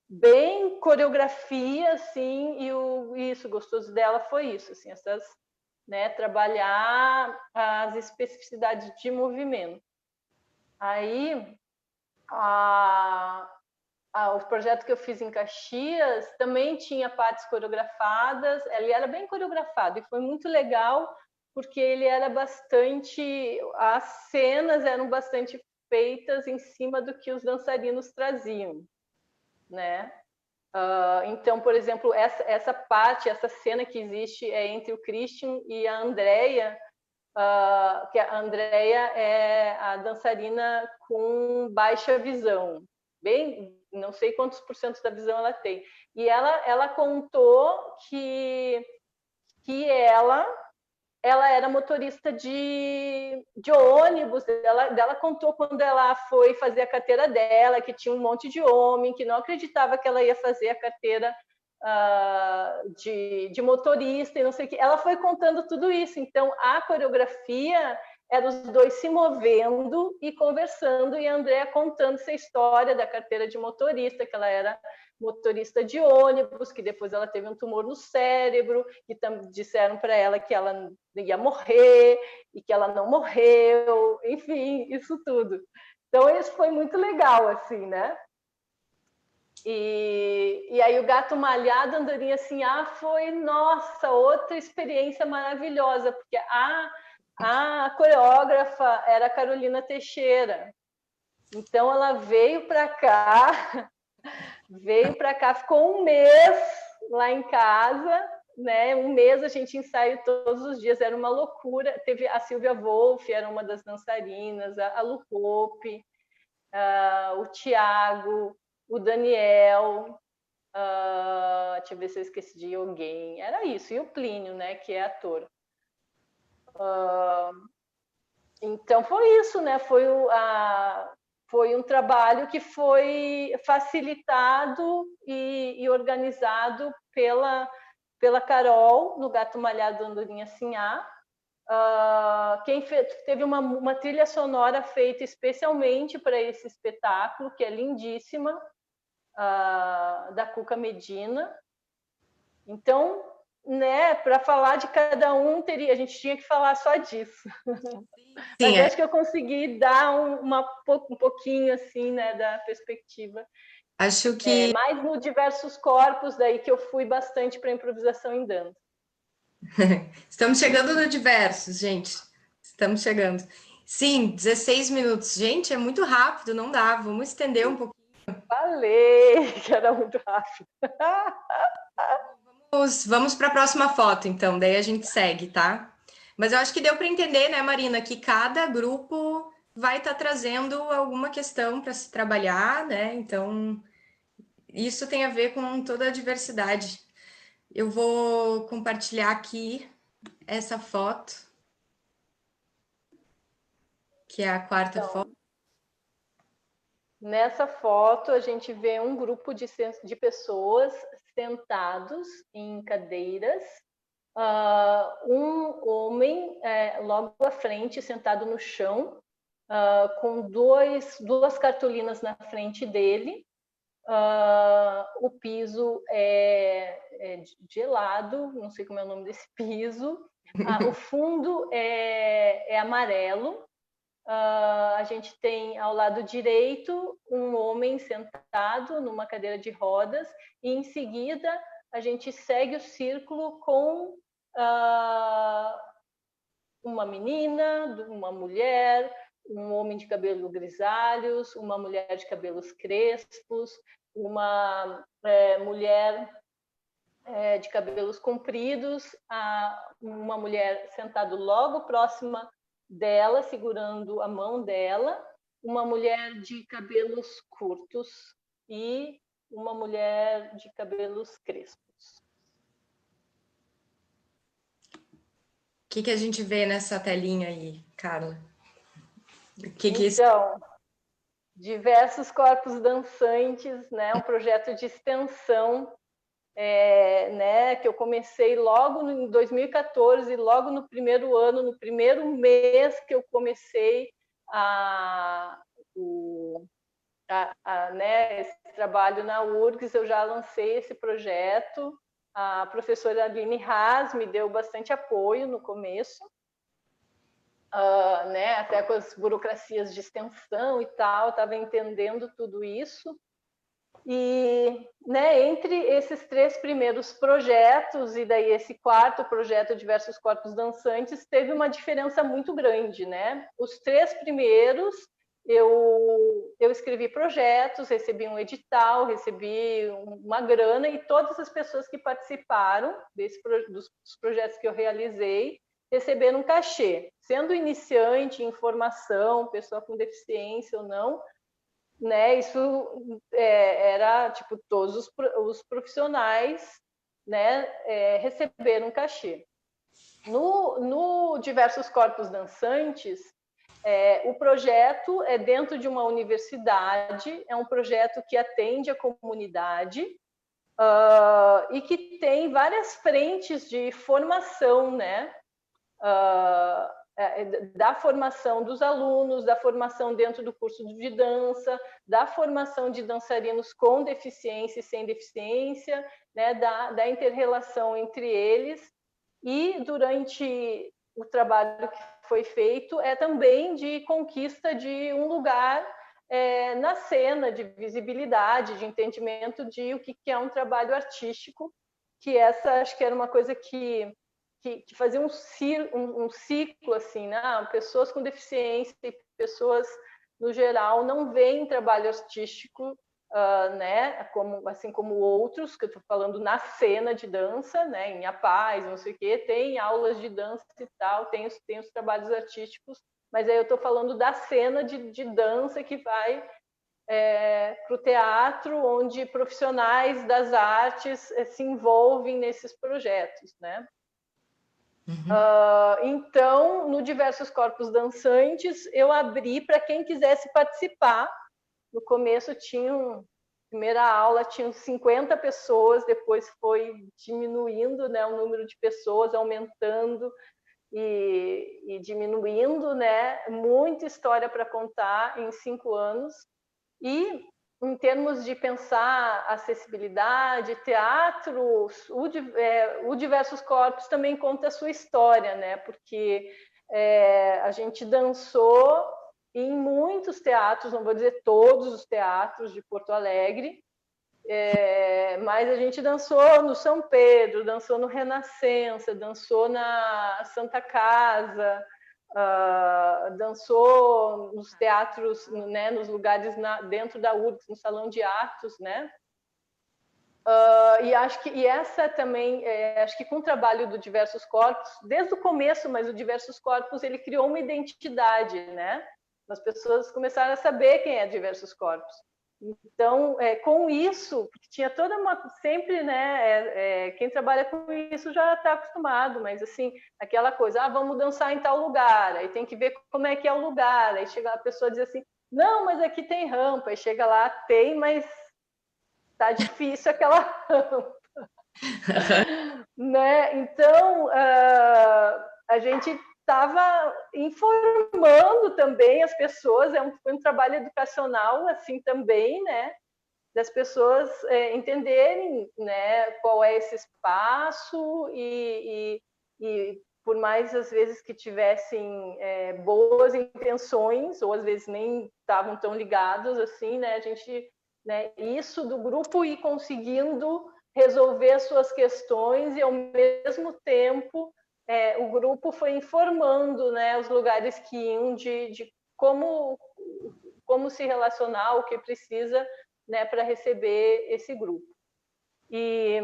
bem coreografia, assim, e isso, gostoso dela foi isso, assim, né, trabalhar as especificidades de movimento. Aí, o projeto que eu fiz em Caxias também tinha partes coreografadas, ele era bem coreografado e foi muito legal, porque ele era as cenas eram bastante feitas em cima do que os dançarinos traziam, né? Então, por exemplo, essa cena que existe é entre o Christian e a Andrea, que a Andrea é a dançarina com baixa visão, bem, não sei quantos por cento da visão ela tem. E ela contou que ela era motorista de ônibus. Ela contou quando ela foi fazer a carteira dela, que tinha um monte de homem, que não acreditava que ela ia fazer a carteira de motorista e não sei o que. Ela foi contando tudo isso. Então, a coreografia era os dois se movendo e conversando, e a Andrea contando essa história da carteira de motorista, que ela era motorista de ônibus, que depois ela teve um tumor no cérebro, que disseram para ela que ela ia morrer e que ela não morreu, enfim, isso tudo. Então, isso foi muito legal, assim, né? E aí o Gato Malhado, Andorinha assim, foi, nossa, outra experiência maravilhosa, porque a coreógrafa era a Carolina Teixeira. Então ela veio para cá, ficou um mês lá em casa, né? Um mês a gente ensaiou todos os dias, era uma loucura. Teve a Silvia Wolff, era uma das dançarinas, a Lu Pope, o Tiago, o Daniel, deixa eu ver se eu esqueci de alguém. Era isso, e o Plínio, né? Que é ator. Então foi isso, né? Foi um trabalho que foi facilitado e organizado pela Carol, no Gato Malhado Andorinha Sinhá. Teve uma trilha sonora feita especialmente para esse espetáculo, que é lindíssima, da Cuca Medina. Então, né, para falar de cada um, a gente tinha que falar só disso. Mas acho que eu consegui dar um pouquinho assim, né, da perspectiva. Acho que mais no Diversos Corpos, daí que eu fui bastante para improvisação em dança. Estamos chegando no Diversos, gente. Estamos chegando. Sim, 16 minutos. Gente, é muito rápido, não dá. Vamos estender um pouquinho. Falei que era muito rápido. Vamos para a próxima foto, então. Daí a gente segue, tá? Mas eu acho que deu para entender, né, Marina, que cada grupo vai estar trazendo alguma questão para se trabalhar, né? Então, isso tem a ver com toda a diversidade. Eu vou compartilhar aqui essa foto, que é a quarta foto. Nessa foto, a gente vê um grupo de pessoas sentados em cadeiras. Um homem logo à frente, sentado no chão, com duas cartolinas na frente dele. O piso é gelado, não sei como é o nome desse piso. O fundo é amarelo. A gente tem ao lado direito um homem sentado numa cadeira de rodas, e em seguida a gente segue o círculo com uma menina, uma mulher, um homem de cabelo grisalhos, uma mulher de cabelos crespos, uma mulher de cabelos compridos, uma mulher sentada logo próxima dela, segurando a mão dela, uma mulher de cabelos curtos e uma mulher de cabelos crespos. O que a gente vê nessa telinha aí, Carla? Então, Diversos Corpos Dançantes, né? Um projeto de extensão né, que eu comecei logo em 2014, logo no primeiro ano, no primeiro mês que eu comecei né, esse trabalho na URGS, eu já lancei esse projeto. A professora Aline Haas me deu bastante apoio no começo, né, até com as burocracias de extensão e tal, estava entendendo tudo isso. E, né, entre esses 3 primeiros projetos e daí esse quarto projeto, Diversos Corpos Dançantes, teve uma diferença muito grande, né? Os 3 primeiros eu escrevi projetos, recebi um edital, recebi uma grana, e todas as pessoas que participaram dos projetos que eu realizei receberam um cachê. Sendo iniciante em formação, pessoa com deficiência ou não, né, isso era tipo todos os profissionais, né, receberam cachê. No Diversos Corpos Dançantes, o projeto é dentro de uma universidade, é um projeto que atende a comunidade e que tem várias frentes de formação, né? Da formação dos alunos, da formação dentro do curso de dança, da formação de dançarinos com deficiência e sem deficiência, né? Da inter-relação entre eles. E durante o trabalho que foi feito também de conquista de um lugar na cena, de visibilidade, de entendimento de o que é um trabalho artístico, que essa acho que era uma coisa que fazia um ciclo assim, né? Pessoas com deficiência e pessoas no geral não veem trabalho artístico, né? Assim como outros que eu estou falando na cena de dança, né? Em A Paz, não sei o quê, tem aulas de dança e tal, tem os trabalhos artísticos, mas aí eu estou falando da cena de dança que vai para o teatro, onde profissionais das artes se envolvem nesses projetos, né? Então, no Diversos Corpos Dançantes, eu abri para quem quisesse participar. No começo primeira aula tinham 50 pessoas, depois foi diminuindo, né, o número de pessoas, aumentando e diminuindo, né? Muita história para contar em 5 anos. E em termos de pensar acessibilidade, teatro, o Diversos Corpos também conta a sua história, né? Porque a gente dançou em muitos teatros, não vou dizer todos os teatros de Porto Alegre, mas a gente dançou no São Pedro, dançou no Renascença, dançou na Santa Casa, dançou nos teatros, né, nos lugares dentro da URGS, no Salão de Atos, né? E acho que essa também, acho que com o trabalho do Diversos Corpos, desde o começo, mas o Diversos Corpos ele criou uma identidade, né? As pessoas começaram a saber quem é Diversos Corpos. Então, com isso, tinha toda uma sempre, né? Quem trabalha com isso já está acostumado, mas assim, aquela coisa, vamos dançar em tal lugar, aí tem que ver como é que é o lugar, aí chega a pessoa e diz assim, não, mas aqui tem rampa, aí chega lá, tem, mas tá difícil aquela rampa. Né? Então, a gente estava informando também as pessoas, foi um trabalho educacional assim também, né? Das pessoas entenderem, né, qual é esse espaço e por mais às vezes que tivessem boas intenções ou às vezes nem estavam tão ligados assim, né? A gente, né, isso do grupo ir conseguindo resolver as suas questões e ao mesmo tempo o grupo foi informando, né, os lugares que iam de como se relacionar, o que precisa, né, para receber esse grupo. E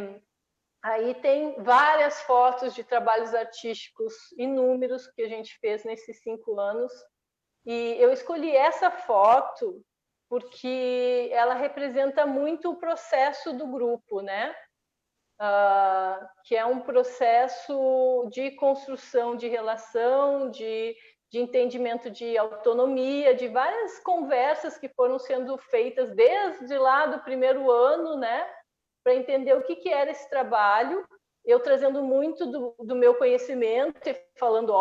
aí tem várias fotos de trabalhos artísticos inúmeros que a gente fez nesses 5 anos. E eu escolhi essa foto porque ela representa muito o processo do grupo, né? Que é um processo de construção de relação, de entendimento de autonomia, de várias conversas que foram sendo feitas desde lá do primeiro ano, né, para entender o que era esse trabalho, eu trazendo muito do meu conhecimento e falando,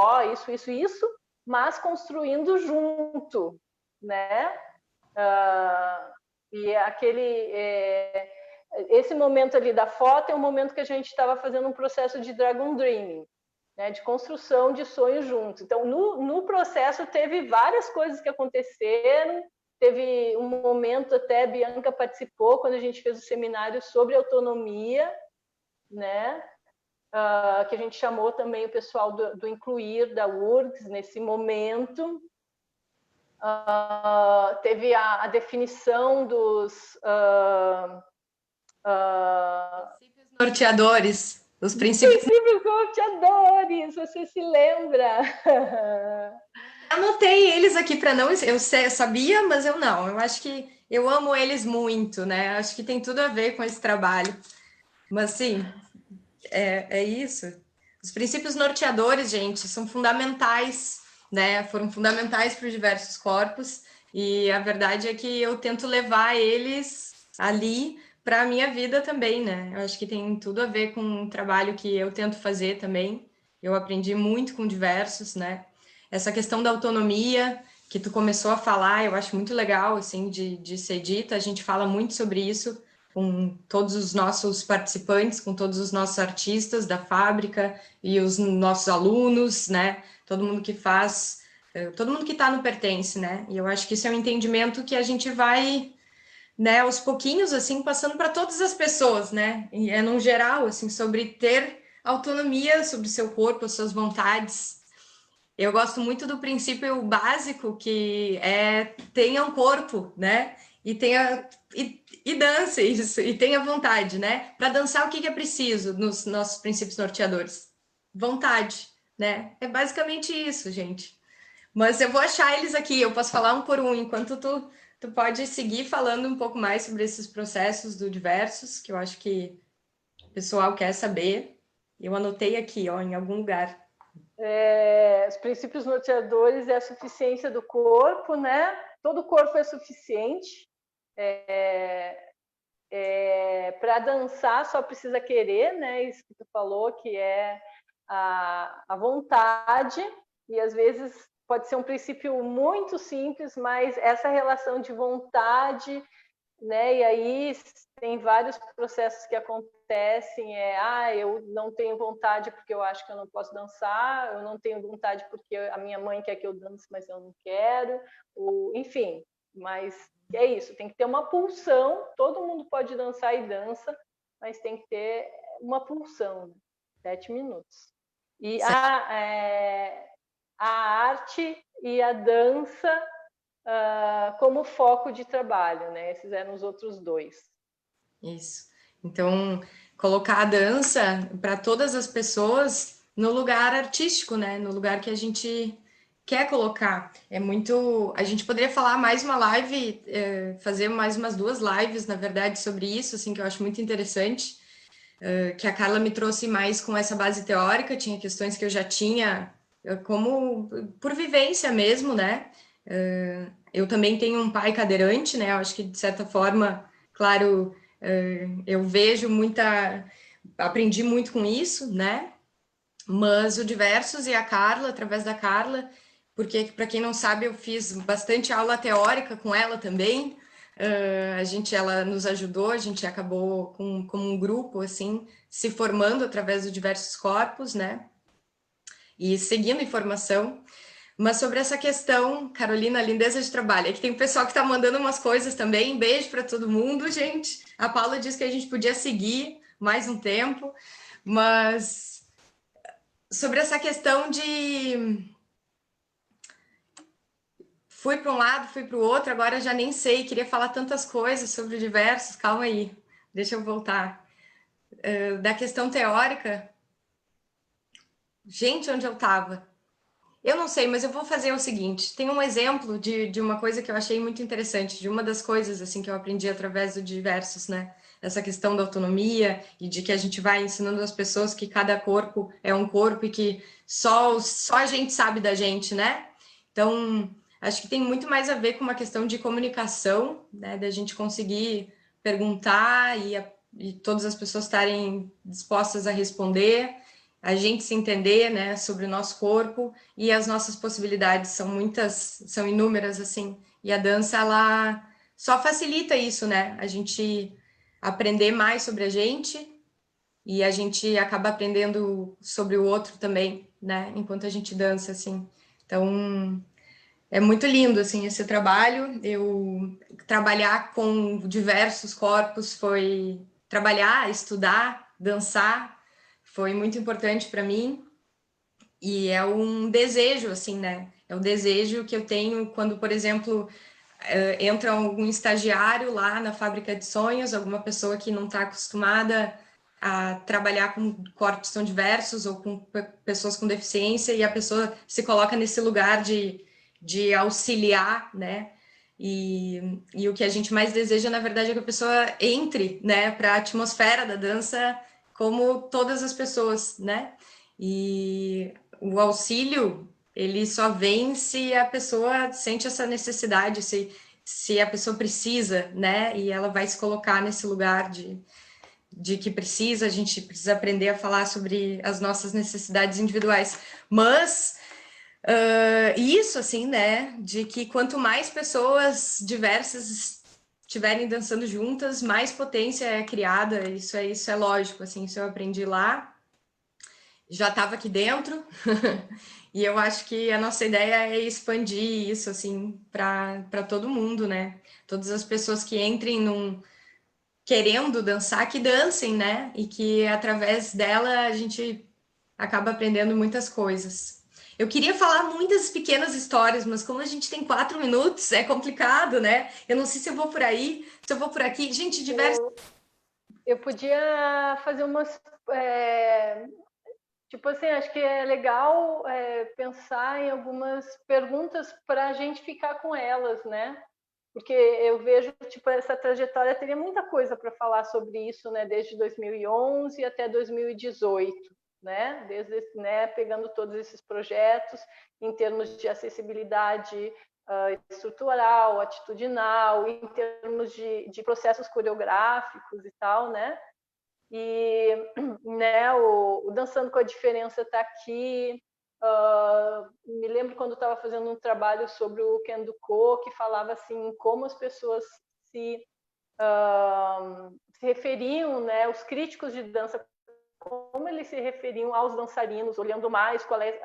isso, mas construindo junto, né? E esse momento ali da foto é um momento que a gente estava fazendo um processo de Dragon Dreaming, né, de construção de sonhos juntos. Então, no processo, teve várias coisas que aconteceram, teve um momento, até a Bianca participou, quando a gente fez o seminário sobre autonomia, né, que a gente chamou também o pessoal do Incluir, da URGS, nesse momento. Teve a definição dos... princípios norteadores. Os princípios norteadores, você se lembra? Anotei eles aqui para não. Eu sabia, mas eu não. Eu acho que eu amo eles muito, né? Acho que tem tudo a ver com esse trabalho. Mas sim, é isso. Os princípios norteadores, gente, são fundamentais, né? Foram fundamentais para os diversos corpos, e a verdade é que eu tento levar eles ali para a minha vida também, né? Eu acho que tem tudo a ver com o trabalho que eu tento fazer também. Eu aprendi muito com diversos, né? Essa questão da autonomia que tu começou a falar, eu acho muito legal, assim, de ser dita. A gente fala muito sobre isso com todos os nossos participantes, com todos os nossos artistas da fábrica e os nossos alunos, né? Todo mundo que faz, todo mundo que está no Pertence, né? E eu acho que isso é um entendimento que a gente vai, né, aos pouquinhos, assim, passando para todas as pessoas, né? E é num geral, assim, sobre ter autonomia sobre o seu corpo, as suas vontades. Eu gosto muito do princípio básico que é tenha um corpo, né? E tenha e dance isso, e tenha vontade, né? Para dançar, o que é preciso nos nossos princípios norteadores? Vontade, né? É basicamente isso, gente. Mas eu vou achar eles aqui, eu posso falar um por um, enquanto tu pode seguir falando um pouco mais sobre esses processos do diversos, que eu acho que o pessoal quer saber. Eu anotei aqui, ó, em algum lugar. Os princípios norteadores é a suficiência do corpo, né? Todo corpo é suficiente. Para dançar só precisa querer, né? Isso que tu falou, que é a vontade, e às vezes pode ser um princípio muito simples, mas essa relação de vontade, né? E aí tem vários processos que acontecem, eu não tenho vontade porque eu acho que eu não posso dançar, eu não tenho vontade porque a minha mãe quer que eu dance, mas eu não quero, enfim, mas é isso, tem que ter uma pulsão, todo mundo pode dançar e dança, mas tem que ter uma pulsão, né? 7 minutos. E a arte e a dança como foco de trabalho, né? Esses eram os outros dois. Isso. Então, colocar a dança para todas as pessoas no lugar artístico, né? No lugar que a gente quer colocar. É muito. A gente poderia falar mais uma live, fazer mais umas 2 lives, na verdade, sobre isso, assim, que eu acho muito interessante. Que a Carla me trouxe mais com essa base teórica, tinha questões que eu já tinha, como por vivência mesmo, né? Eu também tenho um pai cadeirante, né? Eu acho que, de certa forma, claro, eu vejo aprendi muito com isso, né? Mas o Diversos e a Carla, através da Carla, porque, para quem não sabe, eu fiz bastante aula teórica com ela também. Ela nos ajudou, a gente acabou como um grupo, assim, se formando através de diversos corpos, né? E seguindo informação. Mas sobre essa questão, Carolina, lindeza de trabalho, é que tem um pessoal que está mandando umas coisas também. Beijo para todo mundo, gente. A Paula disse que a gente podia seguir mais um tempo, mas sobre essa questão de fui para um lado, fui para o outro, agora já nem sei, queria falar tantas coisas sobre diversos, calma aí, deixa eu voltar. Da questão teórica, gente, onde eu estava? Eu não sei, mas eu vou fazer o seguinte: tem um exemplo de uma coisa que eu achei muito interessante, de uma das coisas assim que eu aprendi através do diversos, né? Essa questão da autonomia e de que a gente vai ensinando as pessoas que cada corpo é um corpo e que só a gente sabe da gente, né? Então, acho que tem muito mais a ver com uma questão de comunicação, né? Da gente conseguir perguntar e todas as pessoas estarem dispostas a responder, a gente se entender, né, sobre o nosso corpo, e as nossas possibilidades são muitas, são inúmeras, assim, e a dança, ela só facilita isso, né, a gente aprender mais sobre a gente, e a gente acaba aprendendo sobre o outro também, né, enquanto a gente dança, assim. Então, é muito lindo, assim, esse trabalho. Eu trabalhar com diversos corpos foi trabalhar, estudar, dançar, foi muito importante para mim. E é um desejo, assim, né? É o desejo que eu tenho quando, por exemplo, entra algum estagiário lá na fábrica de sonhos, alguma pessoa que não está acostumada a trabalhar com corpos tão diversos ou com pessoas com deficiência, e a pessoa se coloca nesse lugar de de auxiliar, né? E o que a gente mais deseja, na verdade, é que a pessoa entre, né, para a atmosfera da dança, como todas as pessoas, né? E o auxílio, ele só vem se a pessoa sente essa necessidade, se a pessoa precisa, né? E ela vai se colocar nesse lugar de que precisa, a gente precisa aprender a falar sobre as nossas necessidades individuais. Mas isso, assim, né, de que quanto mais pessoas diversas estiverem dançando juntas, mais potência é criada, isso é lógico, assim, isso eu aprendi lá, já estava aqui dentro, e eu acho que a nossa ideia é expandir isso, assim, para todo mundo, né, todas as pessoas que entrem querendo dançar, que dancem, né, e que através dela a gente acaba aprendendo muitas coisas. Eu queria falar muitas pequenas histórias, mas como a gente tem 4 minutos, é complicado, né? Eu não sei se eu vou por aí, se eu vou por aqui. Gente, diversas. Eu podia fazer umas. Tipo assim, acho que é legal pensar em algumas perguntas para a gente ficar com elas, né? Porque eu vejo, tipo, essa trajetória teria muita coisa para falar sobre isso, né? Desde 2011 até 2018, né? Pegando todos esses projetos em termos de acessibilidade estrutural, atitudinal, em termos de processos coreográficos e tal, né? E né, o Dançando com a Diferença está aqui. Me lembro quando estava fazendo um trabalho sobre o Ken Ducot, que falava assim como as pessoas se, se referiam, né, os críticos de dança, como eles se referiam aos dançarinos, olhando mais qual é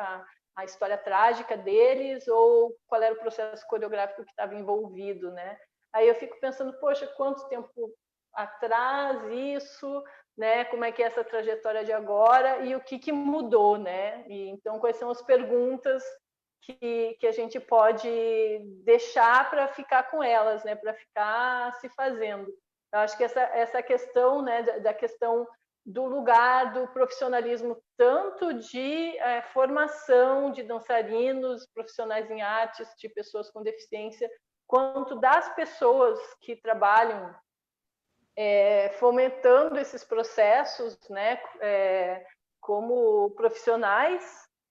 a história trágica deles ou qual era o processo coreográfico que estava envolvido, né? Aí eu fico pensando, poxa, quanto tempo atrás isso, né? Como é que é essa trajetória de agora e o que mudou, né? E, então, quais são as perguntas que a gente pode deixar para ficar com elas, né? Para ficar se fazendo. Eu acho que essa questão, né? Da questão do lugar do profissionalismo, tanto de formação de dançarinos, profissionais em artes, de pessoas com deficiência, quanto das pessoas que trabalham fomentando esses processos, né, como profissionais,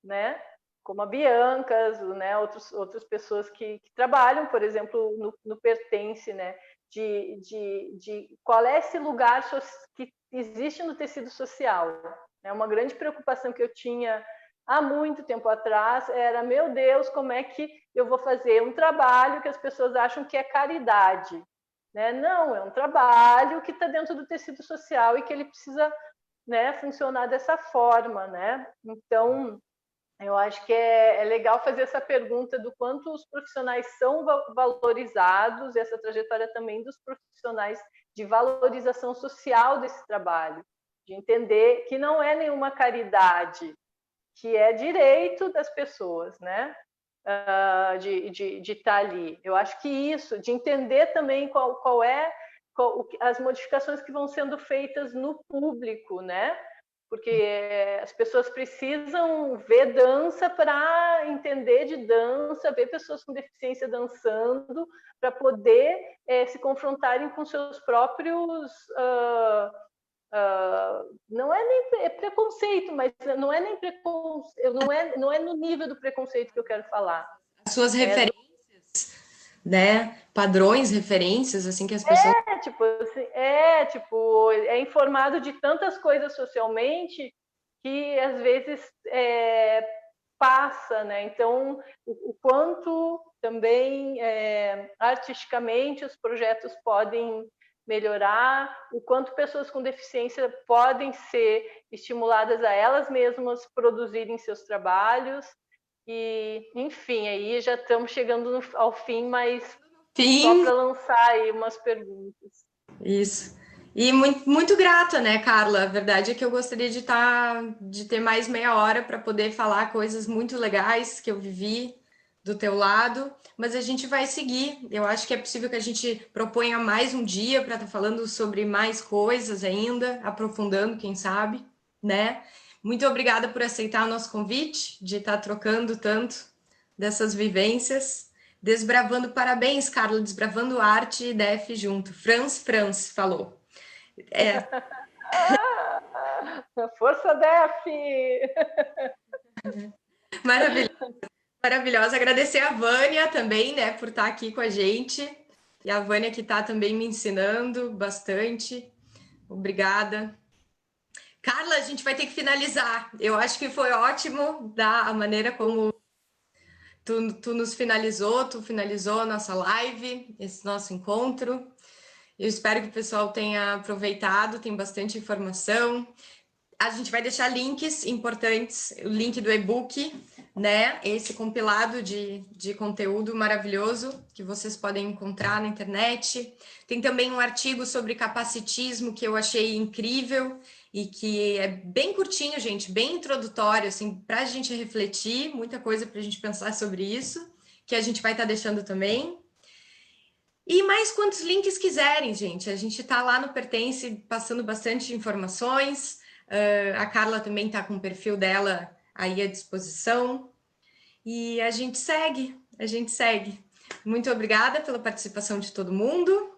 né, como a Bianca, né, outras pessoas que trabalham, por exemplo, no Pertence, né, de qual é esse lugar que existe no tecido social. É uma grande preocupação que eu tinha há muito tempo atrás era, meu Deus, como é que eu vou fazer um trabalho que as pessoas acham que é caridade? Né? Não, é um trabalho que está dentro do tecido social e que ele precisa, né, funcionar dessa forma, né? Então, eu acho que é legal fazer essa pergunta do quanto os profissionais são valorizados, e essa trajetória também dos profissionais de valorização social desse trabalho, de entender que não é nenhuma caridade, que é direito das pessoas, né? De estar ali. Eu acho que isso, de entender também as modificações que vão sendo feitas no público, né? Porque as pessoas precisam ver dança para entender de dança, ver pessoas com deficiência dançando, para poder se confrontarem com seus próprios não é nem preconceito, mas não é nem preconceito, não é no nível do preconceito que eu quero falar. As suas referências, né? Padrões, referências, assim, que as pessoas... É informado de tantas coisas socialmente que, às vezes, passa, né? Então, o quanto também, artisticamente, os projetos podem melhorar, o quanto pessoas com deficiência podem ser estimuladas a elas mesmas produzirem seus trabalhos. E, enfim, aí já estamos chegando ao fim, mas só para lançar aí umas perguntas. Isso. E muito, muito grata, né, Carla? A verdade é que eu gostaria de ter mais meia hora para poder falar coisas muito legais que eu vivi do teu lado, mas a gente vai seguir. Eu acho que é possível que a gente proponha mais um dia para estar falando sobre mais coisas ainda, aprofundando, quem sabe, né? Muito obrigada por aceitar o nosso convite, de estar trocando tanto dessas vivências. Desbravando, parabéns, Carla, desbravando arte e DF junto. Franz falou. Força, Def! Maravilhosa. Agradecer a Vânia também, né, por estar aqui com a gente. E a Vânia que está também me ensinando bastante. Obrigada. Carla, a gente vai ter que finalizar. Eu acho que foi ótimo a maneira como tu nos finalizou, tu finalizou a nossa live, esse nosso encontro. Eu espero que o pessoal tenha aproveitado, tem bastante informação. A gente vai deixar links importantes, o link do e-book, né? Esse compilado de conteúdo maravilhoso que vocês podem encontrar na internet. Tem também um artigo sobre capacitismo que eu achei incrível e que é bem curtinho, gente, bem introdutório, assim, para a gente refletir, muita coisa para a gente pensar sobre isso, que a gente vai estar deixando também. E mais quantos links quiserem, gente. A gente está lá no Pertence passando bastante informações. A Carla também está com o perfil dela aí à disposição. E a gente segue, a gente segue. Muito obrigada pela participação de todo mundo.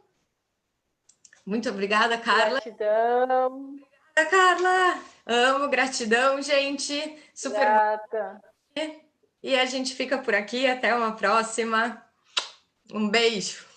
Muito obrigada, Carla. Gratidão. Obrigada, Carla. Amo, gratidão, gente. Super. Grata. E a gente fica por aqui. Até uma próxima. Um beijo.